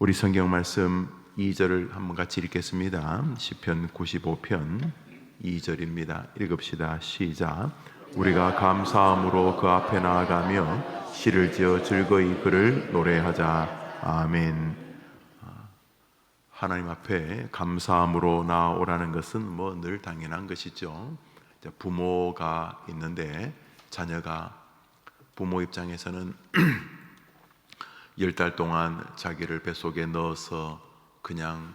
우리 성경 말씀 2절을 한번 같이 읽겠습니다. 시편 95편 2절입니다. 읽읍시다. 시작. 우리가 감사함으로 그 앞에 나아가며 시를 지어 즐거이 그를 노래하자. 아멘. 하나님 앞에 감사함으로 나아오라는 것은 늘 당연한 것이죠. 부모가 있는데 자녀가 부모 입장에서는 10달 동안 자기를 뱃속에 넣어서 그냥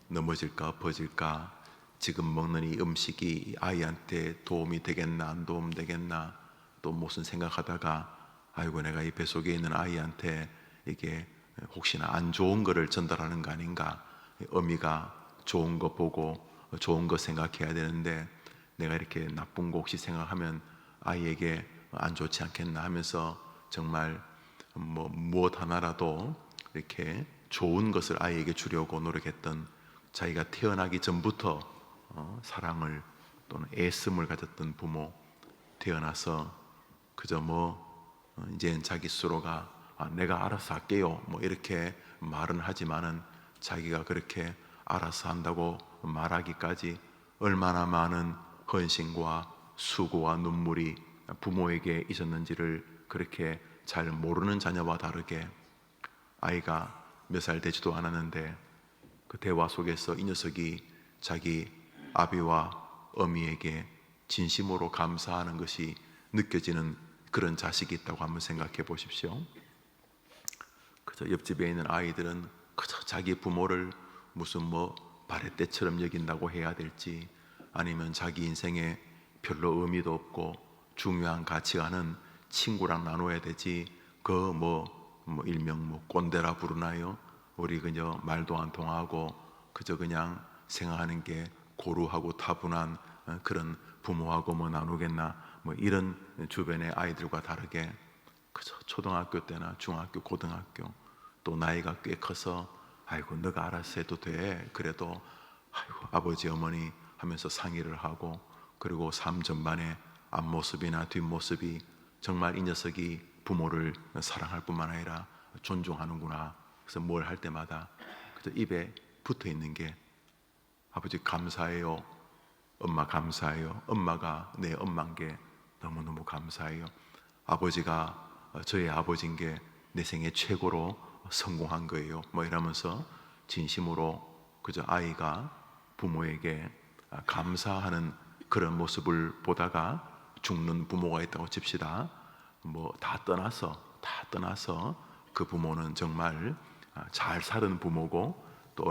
넘어질까 엎어질까, 지금 먹는 이 음식이 아이한테 도움이 되겠나 안 도움되겠나, 또 무슨 생각하다가 아이고 내가 이 뱃속에 있는 아이한테 이게 혹시나 안 좋은 거를 전달하는 거 아닌가, 어미가 좋은 거 보고 좋은 거 생각해야 되는데 내가 이렇게 나쁜 거 혹시 생각하면 아이에게 안 좋지 않겠나 하면서 정말 무엇 하나라도 이렇게 좋은 것을 아이에게 주려고 노력했던, 자기가 태어나기 전부터 사랑을 또는 애씀을 가졌던 부모, 태어나서 그저 이제 자기 스스로가 내가 알아서 할게요 이렇게 말은 하지만은 자기가 그렇게 알아서 한다고 말하기까지 얼마나 많은 헌신과 수고와 눈물이 부모에게 있었는지를 그렇게 잘 모르는 자녀와 다르게, 아이가 몇 살 되지도 않았는데 그 대화 속에서 이 녀석이 자기 아비와 어미에게 진심으로 감사하는 것이 느껴지는 그런 자식이 있다고 한번 생각해 보십시오. 그저 옆집에 있는 아이들은 그저 자기 부모를 무슨 바렛대처럼 여긴다고 해야 될지, 아니면 자기 인생에 별로 의미도 없고 중요한 가치관은 친구랑 나눠야 되지, 일명 꼰대라 부르나요? 우리 그저 말도 안 통하고 그저 그냥 생각하는 게 고루하고 타분한 그런 부모하고 나누겠나, 이런 주변의 아이들과 다르게 그저 초등학교 때나 중학교, 고등학교, 또 나이가 꽤 커서 아이고 너가 알아서 해도 돼, 그래도 아이고 아버지 어머니 하면서 상의를 하고, 그리고 삶 전반의 앞모습이나 뒷모습이 정말 이 녀석이 부모를 사랑할 뿐만 아니라 존중하는구나. 그래서 뭘 할 때마다 그저 입에 붙어 있는 게 아버지 감사해요, 엄마 감사해요, 엄마가 내 엄마인 게 너무너무 감사해요, 아버지가 저의 아버지인 게 내 생애 최고로 성공한 거예요, 이러면서 진심으로 그저 아이가 부모에게 감사하는 그런 모습을 보다가 죽는 부모가 있다고 칩시다. 다 떠나서 그 부모는 정말 잘 사는 부모고, 또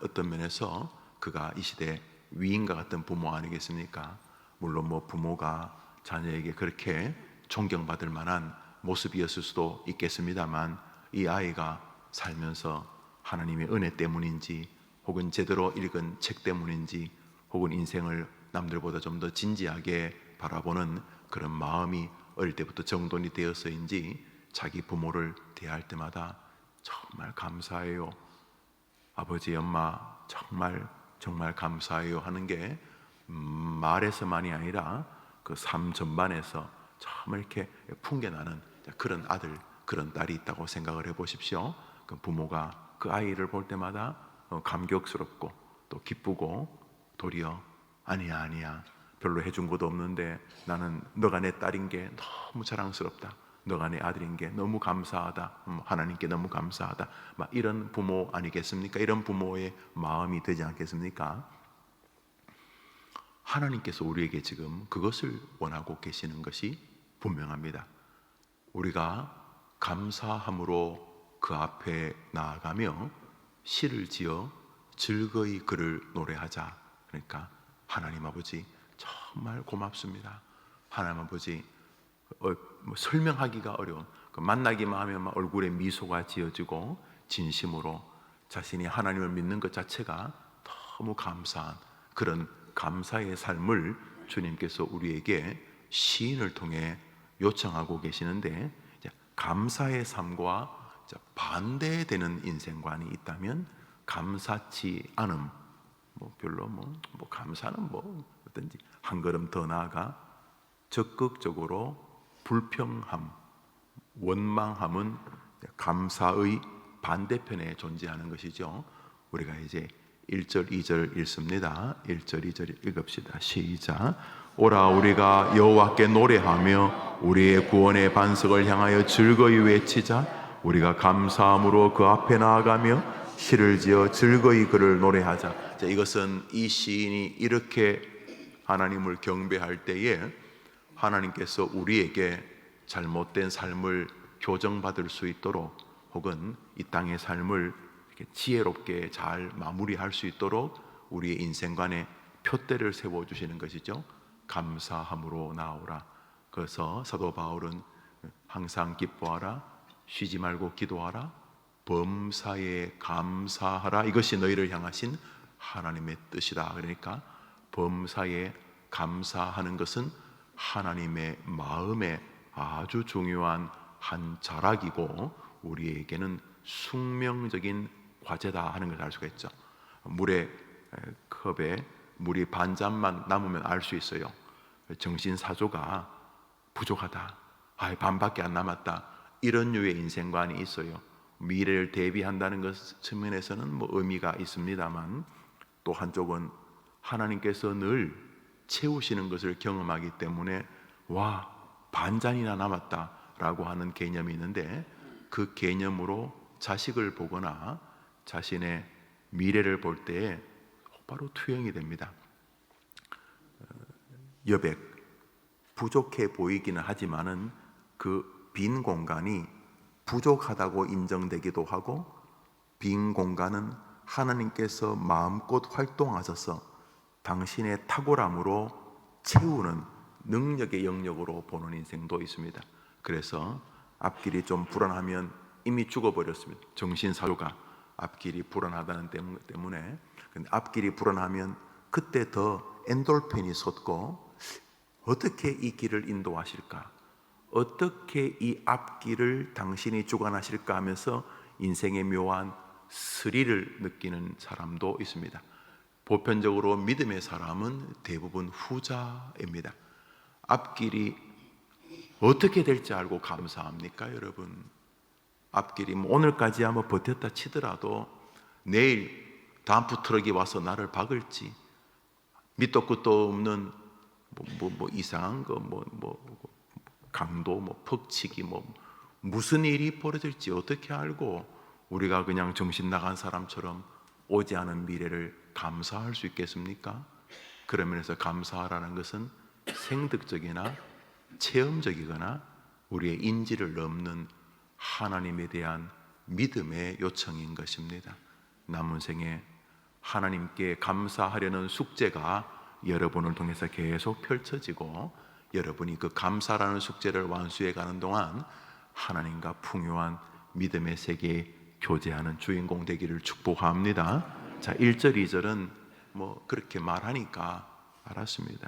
어떤 면에서 그가 이 시대 위인과 같은 부모 아니겠습니까? 물론 부모가 자녀에게 그렇게 존경받을 만한 모습이었을 수도 있겠습니다만, 이 아이가 살면서 하나님의 은혜 때문인지, 혹은 제대로 읽은 책 때문인지, 혹은 인생을 남들보다 좀 더 진지하게 바라보는 그런 마음이 어릴 때부터 정돈이 되어서인지 자기 부모를 대할 때마다 정말 감사해요, 아버지 엄마 정말 정말 감사해요 하는 게 말에서만이 아니라 그 삶 전반에서 정말 이렇게 풍겨나는 그런 아들, 그런 딸이 있다고 생각을 해보십시오. 그 부모가 그 아이를 볼 때마다 감격스럽고 또 기쁘고, 도리어 아니야 별로 해준 것도 없는데 나는 너가 내 딸인 게 너무 자랑스럽다, 너가 내 아들인 게 너무 감사하다, 하나님께 너무 감사하다, 이런 부모 아니겠습니까? 이런 부모의 마음이 되지 않겠습니까? 하나님께서 우리에게 지금 그것을 원하고 계시는 것이 분명합니다. 우리가 감사함으로 그 앞에 나아가며 시를 지어 즐거이 그를 노래하자. 그러니까 하나님 아버지 정말 고맙습니다. 하나님 아버지 설명하기가 어려운, 만나기만 하면 얼굴에 미소가 지어지고 진심으로 자신이 하나님을 믿는 것 자체가 너무 감사한 그런 감사의 삶을 주님께서 우리에게 시인을 통해 요청하고 계시는데, 감사의 삶과 반대되는 인생관이 있다면 감사치 않음, 별로 감사는 어떤지 한 걸음 더 나아가 적극적으로 불평함, 원망함은 감사의 반대편에 존재하는 것이죠. 우리가 이제 1절 2절 읽습니다. 1절 2절 읽읍시다. 시작. 오라 우리가 여호와께 노래하며 우리의 구원의 반석을 향하여 즐거이 외치자. 우리가 감사함으로 그 앞에 나아가며 시를 지어 즐거이 그를 노래하자. 자, 이것은 이 시인이 이렇게 하나님을 경배할 때에 하나님께서 우리에게 잘못된 삶을 교정받을 수 있도록, 혹은 이 땅의 삶을 이렇게 지혜롭게 잘 마무리할 수 있도록 우리의 인생관에 표대를 세워주시는 것이죠. 감사함으로 나오라. 그래서 사도 바울은 항상 기뻐하라, 쉬지 말고 기도하라, 범사에 감사하라, 이것이 너희를 향하신 하나님의 뜻이다. 그러니까 범사에 감사하는 것은 하나님의 마음에 아주 중요한 한 자락이고 우리에게는 숙명적인 과제다 하는 것을 알 수가 있죠. 물의 컵에 물이 반잔만 남으면 알 수 있어요. 정신사조가 부족하다, 반밖에 안 남았다, 이런 류의 인생관이 있어요. 미래를 대비한다는 것 측면에서는 의미가 있습니다만, 또 한쪽은 하나님께서 늘 채우시는 것을 경험하기 때문에 반잔이나 남았다라고 하는 개념이 있는데, 그 개념으로 자식을 보거나 자신의 미래를 볼 때에 바로 투영이 됩니다. 여백, 부족해 보이기는 하지만은 그 빈 공간이 부족하다고 인정되기도 하고, 빈 공간은 하나님께서 마음껏 활동하셔서 당신의 탁월함으로 채우는 능력의 영역으로 보는 인생도 있습니다. 그래서 앞길이 좀 불안하면 이미 죽어버렸습니다. 정신사조가 앞길이 불안하다는 때문에. 근데 앞길이 불안하면 그때 더 엔돌핀이 솟고, 어떻게 이 길을 인도하실까, 어떻게 이 앞길을 당신이 주관하실까 하면서 인생의 묘한 스릴을 느끼는 사람도 있습니다. 보편적으로 믿음의 사람은 대부분 후자입니다. 앞길이 어떻게 될지 알고 감사합니까, 여러분? 앞길이 오늘까지 한번 버텼다 치더라도 내일 덤프 트럭이 와서 나를 박을지, 밑도 끝도 없는 이상한 거, 강도, 퍽치기, 무슨 일이 벌어질지 어떻게 알고 우리가 그냥 정신 나간 사람처럼 오지 않은 미래를 감사할 수 있겠습니까? 그런 면에서 감사하라는 것은 생득적이나 체험적이거나 우리의 인지를 넘는 하나님에 대한 믿음의 요청인 것입니다. 남은 생에 하나님께 감사하려는 숙제가 여러분을 통해서 계속 펼쳐지고, 여러분이 그 감사라는 숙제를 완수해 가는 동안 하나님과 풍요한 믿음의 세계에 교제하는 주인공 되기를 축복합니다. 자, 1절 2절은 그렇게 말하니까 알았습니다.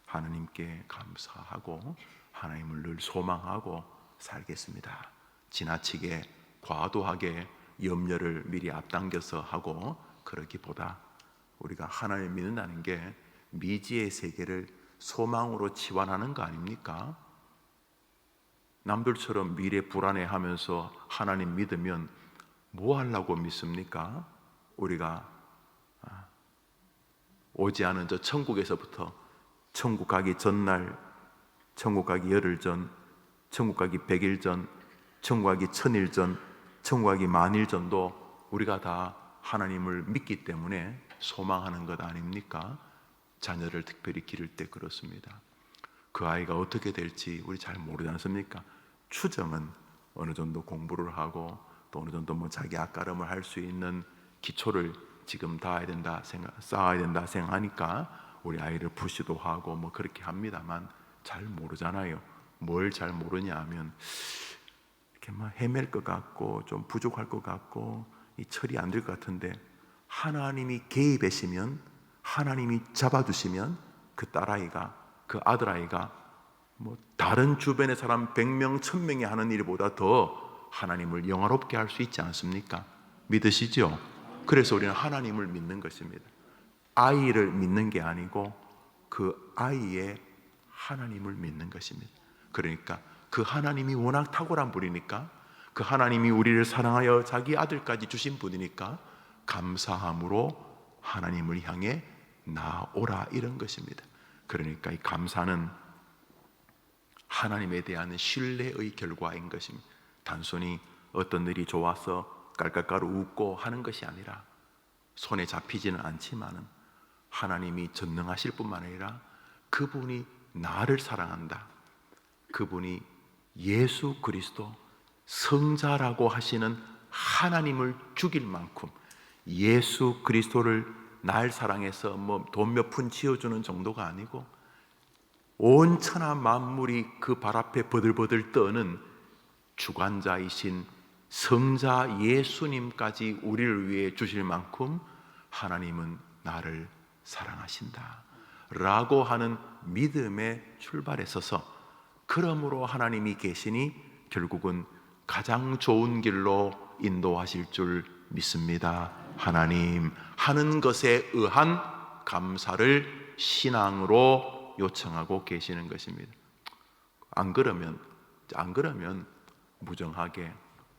하나님께 감사하고 하나님을 늘 소망하고 살겠습니다. 지나치게 과도하게 염려를 미리 앞당겨서 하고 그러기보다 우리가 하나님을 믿는다는 게 미지의 세계를 소망으로 치환하는 거 아닙니까? 남들처럼 미래 불안해하면서 하나님 믿으면 뭐 하려고 믿습니까? 우리가 오지 않은 저 천국에서부터 천국 가기 전날, 천국 가기 열흘 전, 천국 가기 100일 전, 천국 가기 1000일 전, 천국 가기 만일 전도 우리가 다 하나님을 믿기 때문에 소망하는 것 아닙니까? 자녀를 특별히 기를 때 그렇습니다. 그 아이가 어떻게 될지 우리 잘 모르지 않습니까? 추정은 어느 정도 공부를 하고 또 어느 정도 자기 앞가름을 할 수 있는 기초를 지금 쌓아야 된다 생각하니까 우리 아이를 푸시도 하고 그렇게 합니다만 잘 모르잖아요. 뭘 잘 모르냐 하면 이렇게 헤맬 것 같고 좀 부족할 것 같고 이 처리 안 될 것 같은데, 하나님이 개입하시면, 하나님이 잡아주시면 그 딸아이가, 그 아들아이가 다른 주변의 사람 100명, 1000명이 하는 일보다 더 하나님을 영화롭게 할 수 있지 않습니까? 믿으시죠? 그래서 우리는 하나님을 믿는 것입니다. 아이를 믿는 게 아니고 그 아이의 하나님을 믿는 것입니다. 그러니까 그 하나님이 워낙 탁월한 분이니까 그 하나님이 우리를 사랑하여 자기 아들까지 주신 분이니까 감사함으로 하나님을 향해 나오라, 이런 것입니다. 그러니까 이 감사는 하나님에 대한 신뢰의 결과인 것입니다. 단순히 어떤 일이 좋아서 깔깔깔 웃고 하는 것이 아니라, 손에 잡히지는 않지만은 하나님이 전능하실 뿐만 아니라 그분이 나를 사랑한다, 그분이 예수 그리스도 성자라고 하시는 하나님을 죽일 만큼 예수 그리스도를 날 사랑해서 뭐 돈 몇 푼 지어주는 정도가 아니고 온 천하 만물이 그 발 앞에 버들버들 떠는 주관자이신 성자 예수님까지 우리를 위해 주실 만큼 하나님은 나를 사랑하신다 라고 하는 믿음의 출발에 서서, 그러므로 하나님이 계시니 결국은 가장 좋은 길로 인도하실 줄 믿습니다. 하나님 하는 것에 의한 감사를 신앙으로 요청하고 계시는 것입니다. 안 그러면 무정하게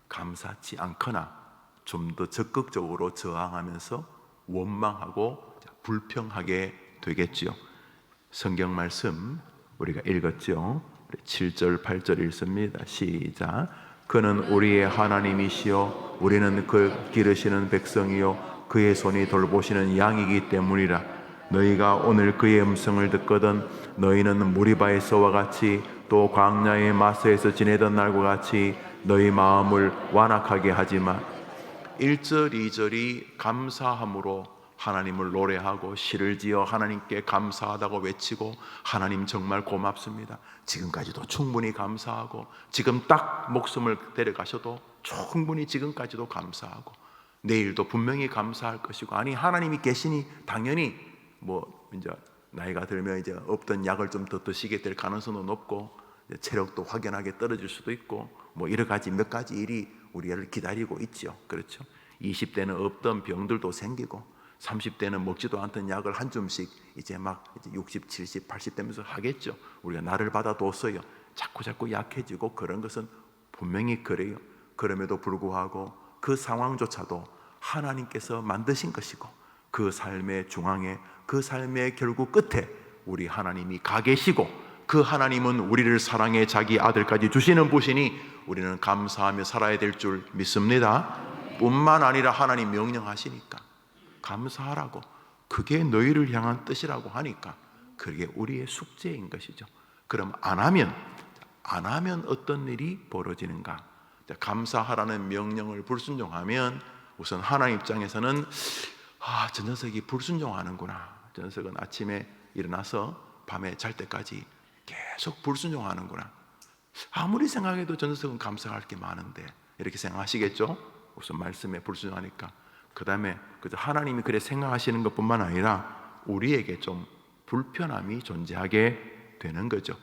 감사치 않거나 좀 더 적극적으로 저항하면서 원망하고 불평하게 되겠지요. 성경 말씀 우리가 읽었죠. 7절 8절 읽습니다. 시작. 그는 우리의 하나님이시요 우리는 그 기르시는 백성이요 그의 손이 돌보시는 양이기 때문이라. 너희가 오늘 그의 음성을 듣거든 너희는 무리바에서와 같이 또 광야의 마사에서 지내던 날과 같이 너희 마음을 완악하게 하지마. 1절 2절이 감사함으로 하나님을 노래하고 시를 지어 하나님께 감사하다고 외치고, 하나님 정말 고맙습니다, 지금까지도 충분히 감사하고, 지금 딱 목숨을 데려가셔도 충분히 지금까지도 감사하고, 내일도 분명히 감사할 것이고, 아니 하나님이 계시니 당연히 뭐 이제 나이가 들면 이제 없던 약을 좀 더 드시게 될 가능성도 높고, 체력도 확연하게 떨어질 수도 있고, 뭐 여러 가지 몇 가지 일이 우리를 기다리고 있죠. 그렇죠? 20대는 없던 병들도 생기고 30대는 먹지도 않던 약을 한 줌씩 이제 막 60, 70, 80 되면서 하겠죠. 우리가 나를 받아뒀어요. 자꾸 약해지고 그런 것은 분명히 그래요. 그럼에도 불구하고 그 상황조차도 하나님께서 만드신 것이고, 그 삶의 중앙에, 그 삶의 결국 끝에 우리 하나님이 가 계시고, 그 하나님은 우리를 사랑해 자기 아들까지 주시는 분이니 우리는 감사하며 살아야 될 줄 믿습니다. 뿐만 아니라 하나님 명령하시니까 감사하라고, 그게 너희를 향한 뜻이라고 하니까 그게 우리의 숙제인 것이죠. 그럼 안 하면 어떤 일이 벌어지는가? 감사하라는 명령을 불순종하면 우선 하나님 입장에서는 저 녀석이 불순종하는구나, 저 녀석은 아침에 일어나서 밤에 잘 때까지 계속 불순종하는구나, 아무리 생각해도 저 녀석은 감사할 게 많은데, 이렇게 생각하시겠죠? 우선 말씀에 불순종하니까. 그 다음에 하나님이 그래 생각하시는 것뿐만 아니라 우리에게 좀 불편함이 존재하게 되는 거죠.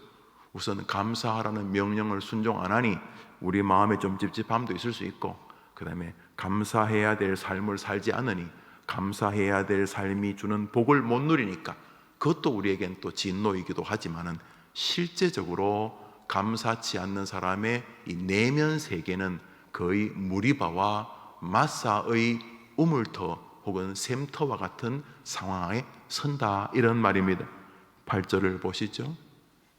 우선 감사하라는 명령을 순종 안 하니 우리 마음에 좀 찝찝함도 있을 수 있고, 그 다음에 감사해야 될 삶을 살지 않으니 감사해야 될 삶이 주는 복을 못 누리니까 그것도 우리에겐 또 진노이기도 하지만은, 실제적으로 감사치 않는 사람의 이 내면 세계는 거의 무리바와 마사의 우물터 혹은 샘터와 같은 상황에 선다, 이런 말입니다. 8절을 보시죠.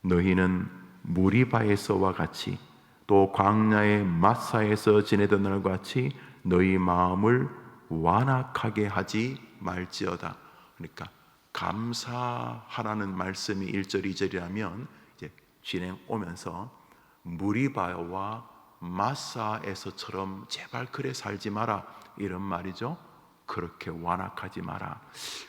너희는 무리바에서와 같이 또 광야의 마사에서 지내던 날과 같이 너희 마음을 완악하게 하지 말지어다. 그러니까 감사하라는 말씀이 1절 2절이라면 이제 진행 오면서 무리바와 마사에서처럼 제발 그래 살지 마라, 이런 말이죠. 그렇게 완악하지 마라.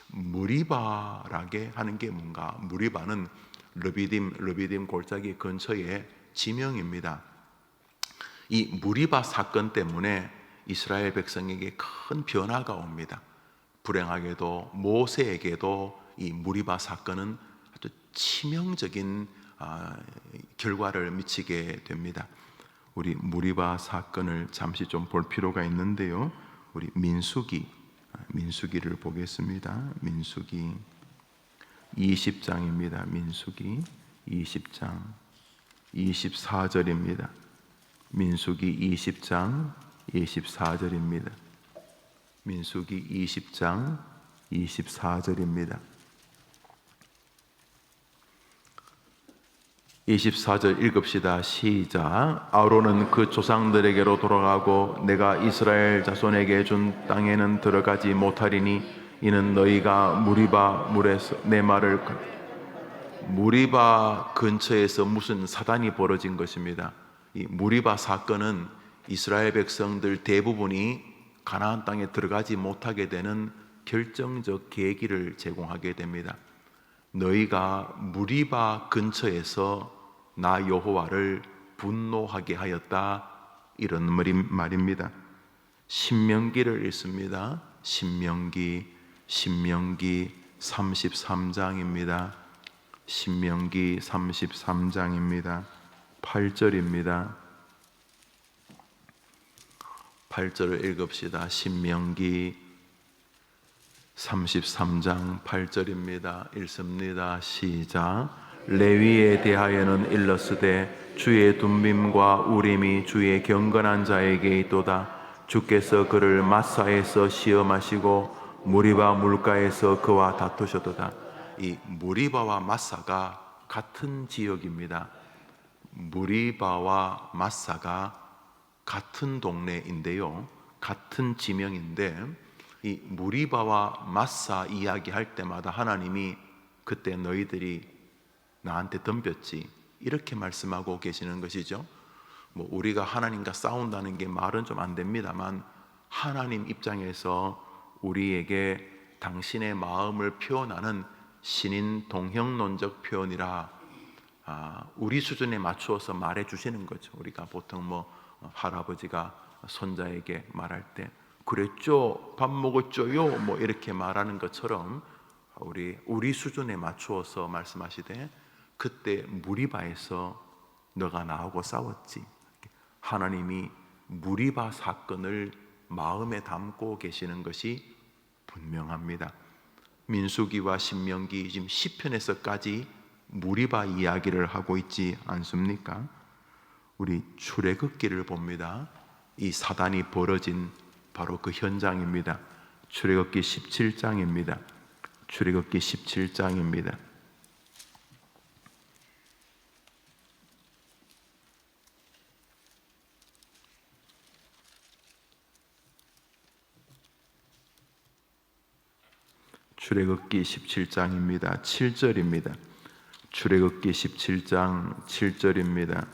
무리바라게 하는 게 뭔가? 무리바는 르비딤 골짜기 근처의 지명입니다. 이 무리바 사건 때문에 이스라엘 백성에게 큰 변화가 옵니다. 불행하게도 모세에게도 이 무리바 사건은 아주 치명적인 결과를 미치게 됩니다. 우리 무리바 사건을 잠시 좀 볼 필요가 있는데요. 우리 민수기를 보겠습니다. 민수기 20장입니다. 민수기 20장 24절입니다. 민수기 20장 24절입니다. 민수기 20장 24절입니다. 24절 읽읍시다. 시작. 아론은 그 조상들에게로 돌아가고 내가 이스라엘 자손에게 준 땅에는 들어가지 못하리니 이는 너희가 무리바 물에서 내 말을 무리바 근처에서 무슨 사단이 벌어진 것입니다. 이 무리바 사건은 이스라엘 백성들 대부분이 가나안 땅에 들어가지 못하게 되는 결정적 계기를 제공하게 됩니다. 너희가 무리바 근처에서 나 여호와를 분노하게 하였다, 이런 말입니다. 신명기를 읽습니다. 신명기 33장입니다. 신명기 33장입니다. 8절입니다. 8절을 읽읍시다. 신명기 33장 8절입니다. 읽습니다. 시작. 레위에 대하여는 일렀으되 주의 둠밈과 우림이 주의 경건한 자에게 있도다. 주께서 그를 마사에서 시험하시고 무리바 물가에서 그와 다투셨도다. 이 무리바와 마사가 같은 지역입니다. 무리바와 마사가 같은 동네인데요, 같은 지명인데 이 무리바와 마사 이야기할 때마다 하나님이 그때 너희들이 나한테 덤볐지, 이렇게 말씀하고 계시는 것이죠. 뭐 우리가 하나님과 싸운다는 게 말은 좀 안 됩니다만, 하나님 입장에서 우리에게 당신의 마음을 표현하는 신인 동형론적 표현이라 우리 수준에 맞추어서 말해 주시는 거죠. 우리가 보통 뭐 할아버지가 손자에게 말할 때 그랬죠, 밥 먹었죠요, 뭐 이렇게 말하는 것처럼 우리 수준에 맞추어서 말씀하시되, 그때 무리바에서 너가 나하고 싸웠지. 하나님이 무리바 사건을 마음에 담고 계시는 것이 분명합니다. 민수기와 신명기, 지금 시편에서까지 무리바 이야기를 하고 있지 않습니까? 우리 출애굽기를 봅니다. 이 사단이 벌어진 바로 그 현장입니다. 출애굽기 17장입니다. 출애굽기 17장입니다. 출애굽기 17장입니다. 7절입니다. 출애굽기 17장 7절입니다.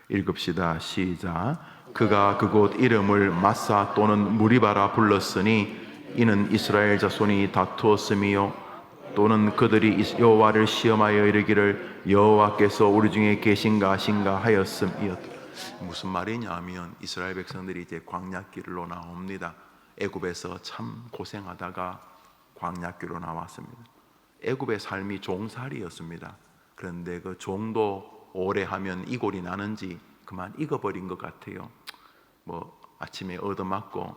읽읍시다. 시작. 그가 그곳 이름을 마사 또는 무리바라 불렀으니 이는 이스라엘 자손이 다투었음이요, 또는 그들이 여호와를 시험하여 이르기를 여호와께서 우리 중에 계신가 하신가 하였음이었다. 무슨 말이냐 하면, 이스라엘 백성들이 이제 광야길로 나옵니다. 애굽에서 참 고생하다가 광야길로 나왔습니다. 애굽의 삶이 종살이였습니다. 그런데 그 종도 오래 하면 이골이 나는지 그만 익어버린 것 같아요. 뭐 아침에 얻어맞고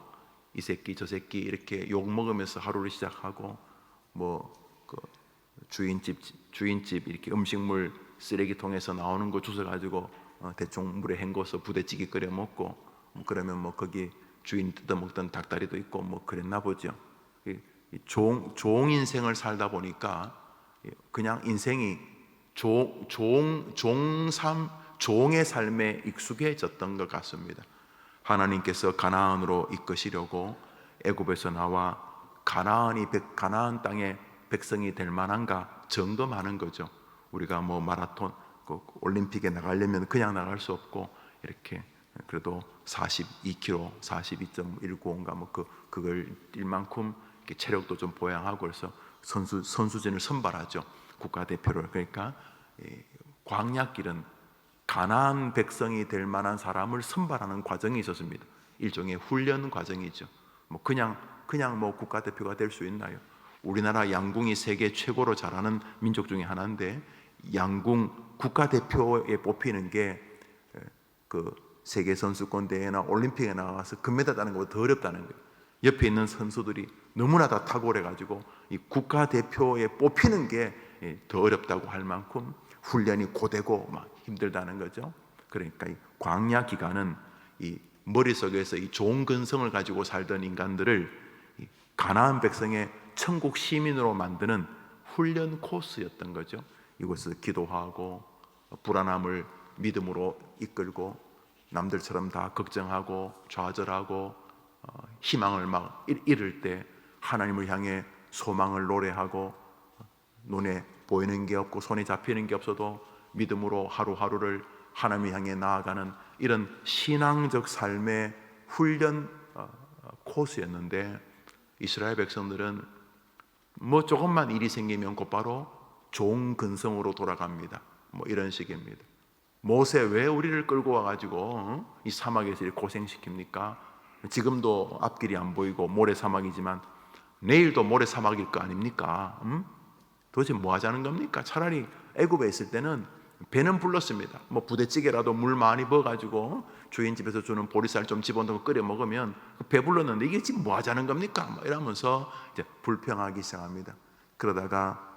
이 새끼 저 새끼 이렇게 욕 먹으면서 하루를 시작하고, 뭐 그 주인집 이렇게 음식물 쓰레기통에서 나오는 거 주워 가지고 대충 물에 헹궈서 부대찌개 끓여 먹고, 그러면 뭐 거기 주인 뜯어먹던 닭다리도 있고 뭐 그랬나 보죠. 종 인생을 살다 보니까 그냥 인생이 종의 삶에 익숙해졌던 것 같습니다. 하나님께서 가나안으로 이끄시려고 애굽에서 나와 가나안 땅의 백성이 될 만한가 점검하는 거죠. 우리가 뭐 마라톤 올림픽에 나가려면 그냥 나갈 수 없고, 이렇게 그래도 42km, 42.195인가 뭐 그걸 뛸 만큼 체력도 좀 보양하고, 그래서 선수진을 선발하죠. 국가대표를. 그러니까 광야길은 가나안 백성이 될 만한 사람을 선발하는 과정이 있었습니다. 일종의 훈련 과정이죠. 뭐 그냥 뭐 국가대표가 될 수 있나요? 우리나라 양궁이 세계 최고로 잘하는 민족 중에 하나인데, 양궁 국가대표에 뽑히는 게 그 세계 선수권 대회나 올림픽에 나가서 금메달 따는 것보다 더 어렵다는 거예요. 옆에 있는 선수들이 너무나 다 탁월해 가지고 이 국가대표에 뽑히는 게 더 어렵다고 할 만큼 훈련이 고되고 막 힘들다는 거죠. 그러니까 이 광야 기간은 이 머릿속에서 이 좋은 근성을 가지고 살던 인간들을 이 가나안 백성의 천국 시민으로 만드는 훈련 코스였던 거죠. 이곳에서 기도하고 불안함을 믿음으로 이끌고 남들처럼 다 걱정하고 좌절하고 희망을 막 잃을 때 하나님을 향해 소망을 노래하고 눈에 보이는 게 없고 손에 잡히는 게 없어도 믿음으로 하루하루를 하나님을 향해 나아가는 이런 신앙적 삶의 훈련 코스였는데, 이스라엘 백성들은 뭐 조금만 일이 생기면 곧바로 좋은 근성으로 돌아갑니다. 뭐 이런 식입니다. 모세 왜 우리를 끌고 와가지고 이 사막에서 이렇게 고생시킵니까? 지금도 앞길이 안 보이고 모래 사막이지만 내일도 모래 사막일 거 아닙니까? 도대체 뭐 하자는 겁니까? 차라리 애굽에 있을 때는 배는 불렀습니다. 뭐 부대찌개라도 물 많이 부어가지고 주인 집에서 주는 보리쌀 좀 집어넣고 끓여 먹으면 배 불렀는데 이게 지금 뭐 하자는 겁니까? 뭐 이러면서 이제 불평하기 시작합니다. 그러다가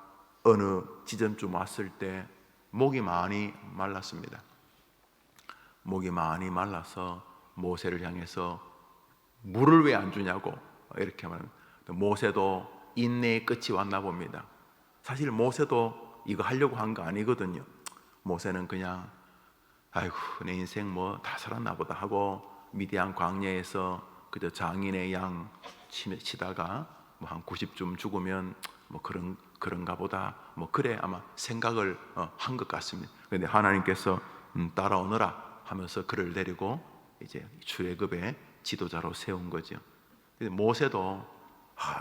어느 지점쯤 왔을 때 목이 많이 말랐습니다. 목이 많이 말라서 모세를 향해서 물을 왜 안 주냐고 이렇게 말합니다. 모세도 인내의 끝이 왔나 봅니다. 사실 모세도 이거 하려고 한 거 아니거든요. 모세는 그냥 아이고 내 인생 뭐 다 살았나 보다 하고 미디안 광야에서 그저 장인의 양 치다가 뭐 한 90쯤 죽으면 뭐 그런가 보다 뭐 그래 아마 생각을 한 것 같습니다. 그런데 하나님께서 따라오너라 하면서 그를 데리고 이제 출애굽의 지도자로 세운 거죠. 근데 모세도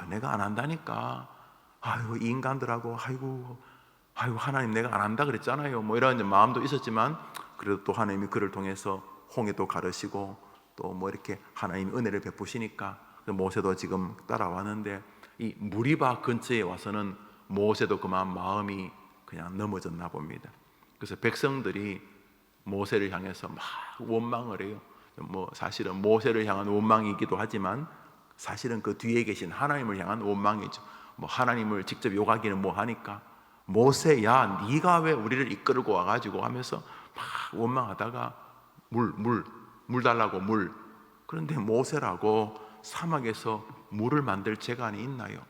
내가 안 한다니까 아이고 이 인간들하고 아이고 하나님 내가 안 한다 그랬잖아요 뭐 이런 마음도 있었지만, 그래도 또 하나님이 그를 통해서 홍해도 가르시고 또 뭐 이렇게 하나님이 은혜를 베푸시니까 모세도 지금 따라왔는데, 이 무리바 근처에 와서는 모세도 그만 마음이 그냥 넘어졌나 봅니다. 그래서 백성들이 모세를 향해서 막 원망을 해요. 뭐 사실은 모세를 향한 원망이기도 하지만 사실은 그 뒤에 계신 하나님을 향한 원망이죠. 뭐 하나님을 직접 욕하기는 뭐 하니까 모세야 네가 왜 우리를 이끌고 와가지고 하면서 막 원망하다가 물 달라고 물. 그런데 모세라고 사막에서 물을 만들 재간이 있나요?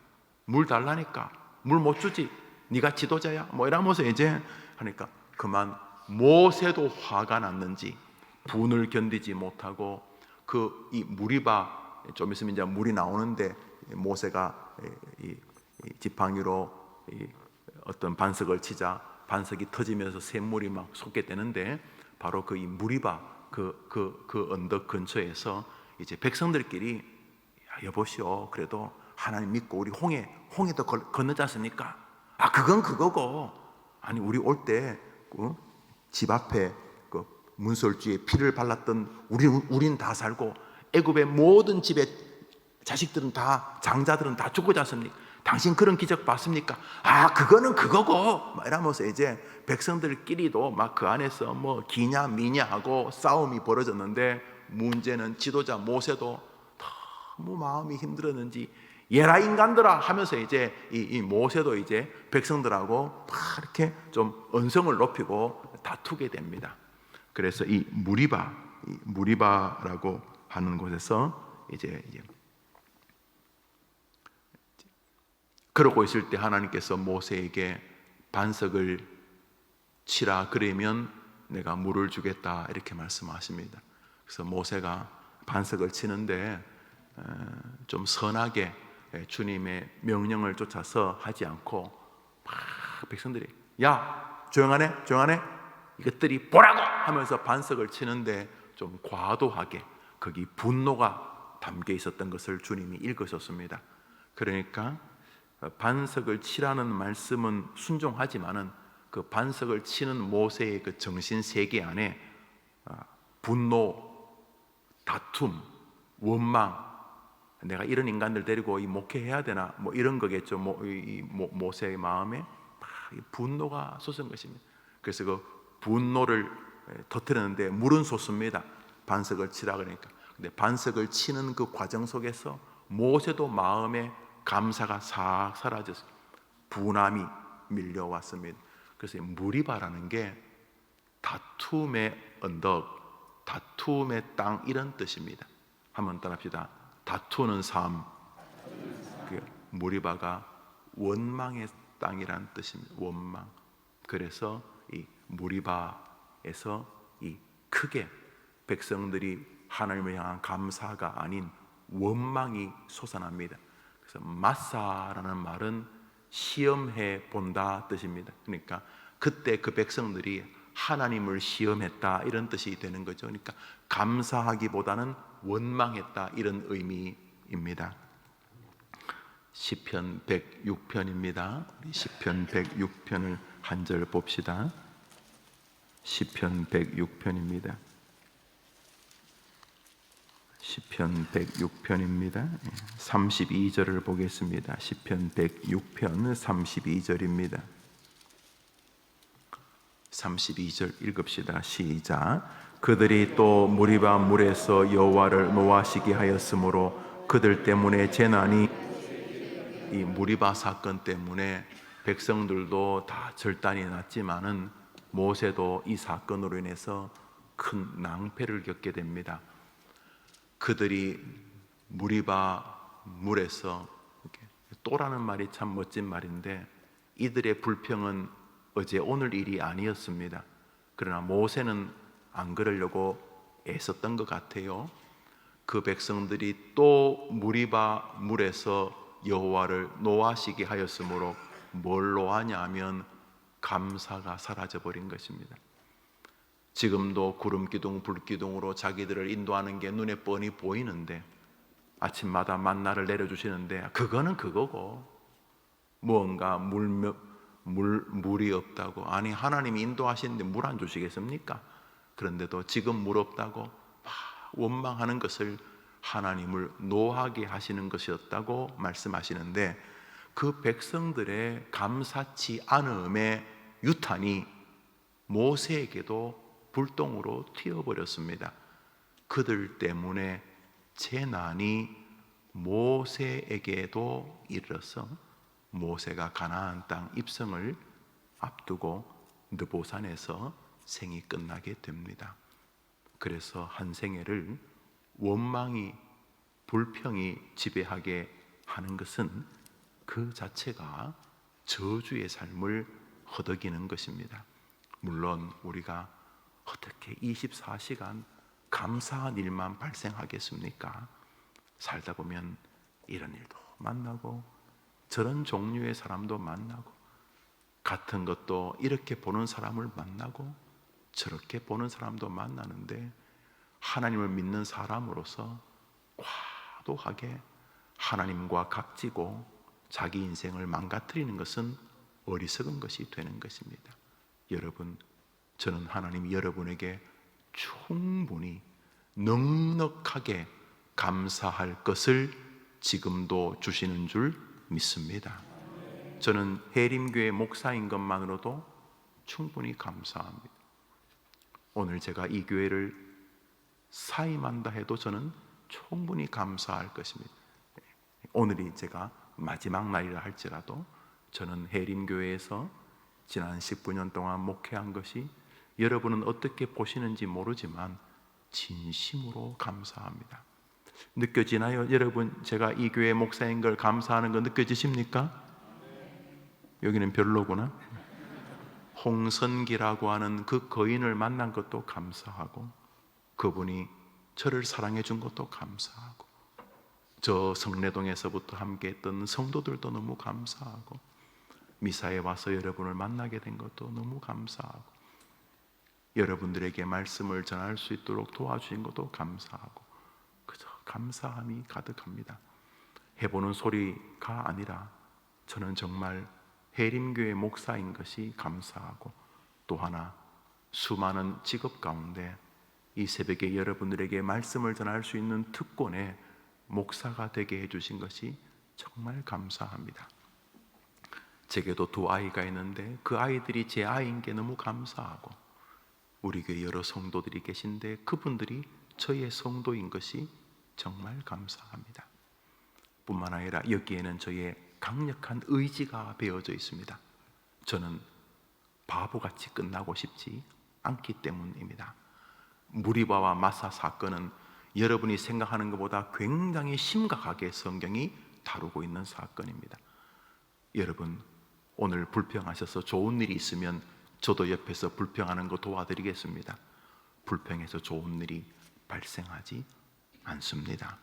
물 달라니까 물 못 주지 네가 지도자야 뭐 이러면서 이제 하니까 그만 모세도 화가 났는지 분을 견디지 못하고 이 무리바 좀 있으면 이제 물이 나오는데 모세가 이 지팡이로 어떤 반석을 치자 반석이 터지면서 샘물이 막 솟게 되는데, 바로 그 이 무리바 그 언덕 근처에서 이제 백성들끼리 여보시오 그래도 하나님 믿고 우리 홍해도 건너지 않습니까? 그건 그거고 아니 우리 올 때 집 앞에 그 문설주에 피를 발랐던 우린 다 살고 애굽의 모든 집에 자식들은 다 장자들은 다 죽지 않습니까? 당신 그런 기적 봤습니까? 그거는 그거고 막 이러면서 이제 백성들끼리도 막 그 안에서 뭐 기냐 미냐 하고 싸움이 벌어졌는데, 문제는 지도자 모세도 너무 마음이 힘들었는지 예라 인간들아 하면서 이제 이 모세도 이제 백성들하고 막 이렇게 좀 언성을 높이고 다투게 됩니다. 그래서 이 무리바라고 하는 곳에서 이제 그러고 있을 때 하나님께서 모세에게 반석을 치라 그러면 내가 물을 주겠다 이렇게 말씀하십니다. 그래서 모세가 반석을 치는데 좀 선하게 주님의 명령을 쫓아서 하지 않고 막 백성들이 야 조용하네 이것들이 보라고 하면서 반석을 치는데 좀 과도하게 거기 분노가 담겨 있었던 것을 주님이 읽으셨습니다. 그러니까 반석을 치라는 말씀은 순종하지만은 그 반석을 치는 모세의 그 정신 세계 안에 분노, 다툼, 원망, 내가 이런 인간들 데리고 이 목회해야 되나 뭐 이런 거겠죠. 모세의 마음에 분노가 솟은 것입니다. 그래서 그 분노를 터뜨리는데 물은 솟습니다. 반석을 치라 그러니까. 근데 반석을 치는 그 과정 속에서 모세도 마음에 감사가 싹 사라졌어요. 분함이 밀려왔습니다. 그래서 무리바라는 게 다툼의 언덕, 다툼의 땅 이런 뜻입니다. 한번 따라합시다. 다투는 삶. 무리바가 원망의 땅이란 뜻입니다. 원망. 그래서 이 무리바에서 이 크게 백성들이 하나님을 향한 감사가 아닌 원망이 솟아납니다. 그래서 마사라는 말은 시험해 본다 뜻입니다. 그러니까 그때 그 백성들이 하나님을 시험했다 이런 뜻이 되는 거죠. 그러니까 감사하기보다는 원망했다 이런 의미입니다. 시편 106편입니다. 시편 106편을 한 절 봅시다. 시편 106편입니다. 시편 106편입니다. 32절을 보겠습니다. 시편 106편 32절입니다. 32절 읽읍시다. 시작. 그들이 또 무리바 물에서 여호와를 노하시게 하였으므로 그들 때문에 재난이, 이 무리바 사건 때문에 백성들도 다 절단이 났지만은 모세도 이 사건으로 인해서 큰 낭패를 겪게 됩니다. 그들이 무리바 물에서, 또라는 말이 참 멋진 말인데 이들의 불평은 어제 오늘 일이 아니었습니다. 그러나 모세는 안 그러려고 애썼던 것 같아요. 그 백성들이 또 무리바 물에서 여호와를 노하시게 하였으므로 뭘 노하냐 하면 감사가 사라져버린 것입니다. 지금도 구름기둥 불기둥으로 자기들을 인도하는 게 눈에 뻔히 보이는데 아침마다 만나를 내려주시는데 그거는 그거고 무언가 물이 없다고, 아니 하나님이 인도하시는데 물 안 주시겠습니까? 그런데도 지금 물 없다고 막 원망하는 것을 하나님을 노하게 하시는 것이었다고 말씀하시는데 그 백성들의 감사치 않음의 유탄이 모세에게도 불똥으로 튀어버렸습니다. 그들 때문에 재난이 모세에게도 이르러서 모세가 가나안 땅 입성을 앞두고 느보산에서 생이 끝나게 됩니다. 그래서 한 생애를 원망이, 불평이 지배하게 하는 것은 그 자체가 저주의 삶을 허덕이는 것입니다. 물론 우리가 어떻게 24시간 감사한 일만 발생하겠습니까? 살다 보면 이런 일도 만나고 저런 종류의 사람도 만나고 같은 것도 이렇게 보는 사람을 만나고 저렇게 보는 사람도 만나는데 하나님을 믿는 사람으로서 과도하게 하나님과 각지고 자기 인생을 망가뜨리는 것은 어리석은 것이 되는 것입니다. 여러분, 저는 하나님이 여러분에게 충분히 넉넉하게 감사할 것을 지금도 주시는 줄 믿습니다. 저는 해림교회 목사인 것만으로도 충분히 감사합니다. 오늘 제가 이 교회를 사임한다 해도 저는 충분히 감사할 것입니다. 오늘이 제가 마지막 날이라 할지라도 저는 해림교회에서 지난 19년 동안 목회한 것이 여러분은 어떻게 보시는지 모르지만 진심으로 감사합니다. 느껴지나요? 여러분, 제가 이 교회 목사인 걸 감사하는 거 느껴지십니까? 여기는 별로구나. 홍선기라고 하는 그 거인을 만난 것도 감사하고 그분이 저를 사랑해 준 것도 감사하고 저 성내동에서부터 함께 했던 성도들도 너무 감사하고 미사에 와서 여러분을 만나게 된 것도 너무 감사하고 여러분들에게 말씀을 전할 수 있도록 도와주신 것도 감사하고 그저 감사함이 가득합니다. 해보는 소리가 아니라 저는 정말 해림교회 목사인 것이 감사하고 또 하나 수많은 직업 가운데 이 새벽에 여러분들에게 말씀을 전할 수 있는 특권에 목사가 되게 해주신 것이 정말 감사합니다. 제게도 두 아이가 있는데 그 아이들이 제 아이인 게 너무 감사하고 우리 교회 여러 성도들이 계신데 그분들이 저의 성도인 것이 정말 감사합니다. 뿐만 아니라 여기에는 저의 강력한 의지가 배어져 있습니다. 저는 바보같이 끝나고 싶지 않기 때문입니다. 무리바와 마사 사건은 여러분이 생각하는 것보다 굉장히 심각하게 성경이 다루고 있는 사건입니다. 여러분, 오늘 불평하셔서 좋은 일이 있으면 저도 옆에서 불평하는 거 도와드리겠습니다. 불평해서 좋은 일이 발생하지 않습니다.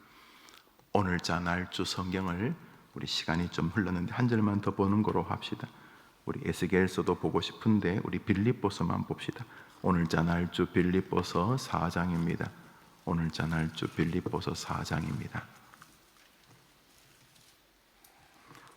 오늘자 날주 성경을 우리 시간이 좀 흘렀는데 한 절만 더 보는 거로 합시다. 우리 에스겔서도 보고 싶은데 우리 빌립보서만 봅시다. 오늘자 날주 빌립보서 4장입니다. 오늘자 날주 빌립보서 4장입니다.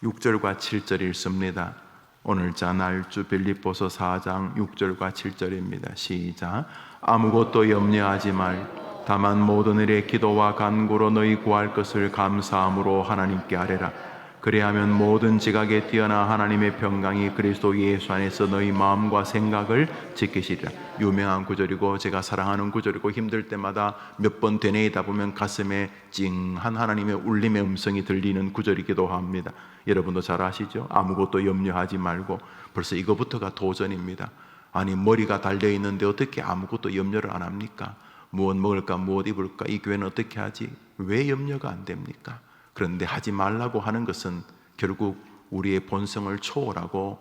6절과 7절 읽습니다. 오늘자 날주 빌립보서 4장 6절과 7절입니다. 시작. 아무것도 염려하지 말. 다만 모든 일에 기도와 간구로 너희 구할 것을 감사함으로 하나님께 아뢰라. 그리하면 모든 지각에 뛰어나 하나님의 평강이 그리스도 예수 안에서 너희 마음과 생각을 지키시리라. 유명한 구절이고 제가 사랑하는 구절이고 힘들 때마다 몇 번 되뇌이다 보면 가슴에 찡한 하나님의 울림의 음성이 들리는 구절이기도 합니다. 여러분도 잘 아시죠? 아무것도 염려하지 말고. 벌써 이거부터가 도전입니다. 아니, 머리가 달려있는데 어떻게 아무것도 염려를 안 합니까? 무엇 먹을까, 무엇 입을까, 이 교회는 어떻게 하지? 왜 염려가 안 됩니까? 그런데 하지 말라고 하는 것은 결국 우리의 본성을 초월하고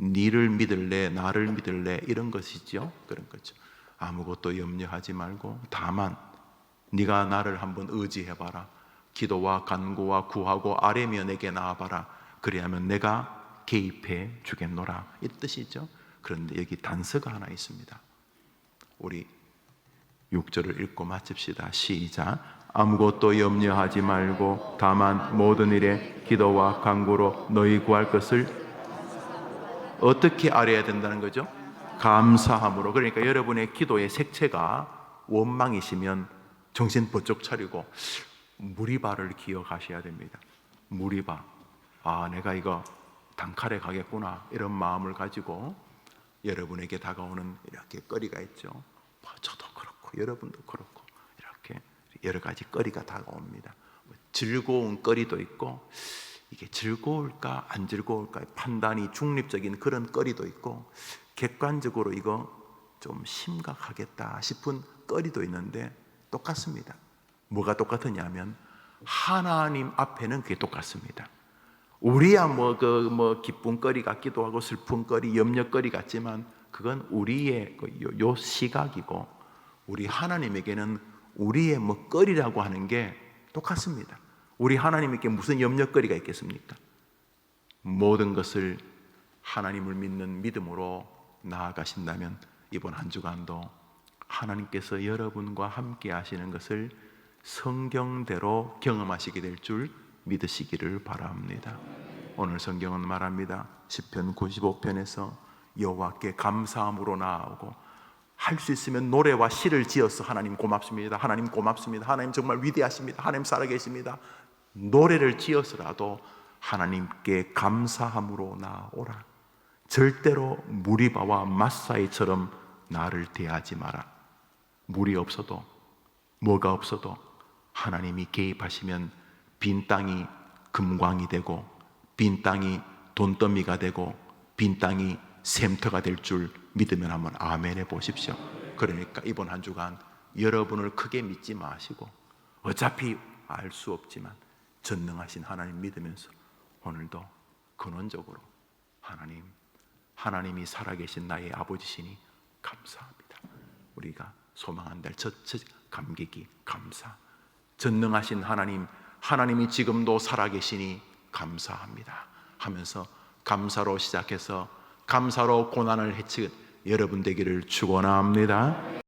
니를 믿을래, 나를 믿을래, 이런 것이죠. 그런 거죠. 아무것도 염려하지 말고 다만 네가 나를 한번 의지해봐라. 기도와 간구와 구하고 아뢰며 내게 나아봐라. 그리하면 내가 개입해 주겠노라, 이 뜻이죠. 그런데 여기 단서가 하나 있습니다. 우리 6절을 읽고 마칩시다. 시작. 아무것도 염려하지 말고 다만 모든 일에 기도와 간구로 너희 구할 것을 어떻게 아뢰야 된다는 거죠? 감사함으로. 그러니까 여러분의 기도의 색채가 원망이시면 정신 번쩍 차리고 무리바를 기억하셔야 됩니다. 무리바. 아, 내가 이거 단칼에 가겠구나, 이런 마음을 가지고 여러분에게 다가오는 이렇게 거리가 있죠. 저도 그렇고 여러분도 그렇고 이렇게 여러 가지 거리가 다가옵니다. 즐거운 거리도 있고, 이게 즐거울까 안 즐거울까 판단이 중립적인 그런 거리도 있고, 객관적으로 이거 좀 심각하겠다 싶은 거리도 있는데 똑같습니다. 뭐가 똑같으냐면 하나님 앞에는 그게 똑같습니다. 우리야 기쁜 거리 같기도 하고 슬픈 거리, 염려거리 같지만 그건 우리의 요 시각이고, 우리 하나님에게는 우리의 거리라고 하는 게 똑같습니다. 우리 하나님께 무슨 염려거리가 있겠습니까? 모든 것을 하나님을 믿는 믿음으로 나아가신다면 이번 한 주간도 하나님께서 여러분과 함께 하시는 것을 성경대로 경험하시게 될 줄 믿으시기를 바랍니다. 오늘 성경은 말합니다. 시편 95편에서 여호와께 감사함으로 나아오고, 할 수 있으면 노래와 시를 지어서 하나님 고맙습니다, 하나님 고맙습니다, 하나님 정말 위대하십니다, 하나님 살아계십니다, 노래를 지어서라도 하나님께 감사함으로 나아오라. 절대로 무리바와 마사이처럼 나를 대하지 마라. 물이 없어도 뭐가 없어도 하나님이 개입하시면 빈 땅이 금광이 되고, 빈 땅이 돈더미가 되고, 빈 땅이 샘터가 될 줄 믿으면 한번 아멘 해 보십시오. 그러니까 이번 한 주간 여러분을 크게 믿지 마시고, 어차피 알 수 없지만 전능하신 하나님 믿으면서 오늘도 근원적으로 하나님이 살아계신 나의 아버지시니 감사합니다. 우리가 소망한 날 첫 감격이 감사. 전능하신 하나님이 지금도 살아계시니 감사합니다 하면서 감사로 시작해서 감사로 고난을 헤친 여러분 되기를 축원합니다.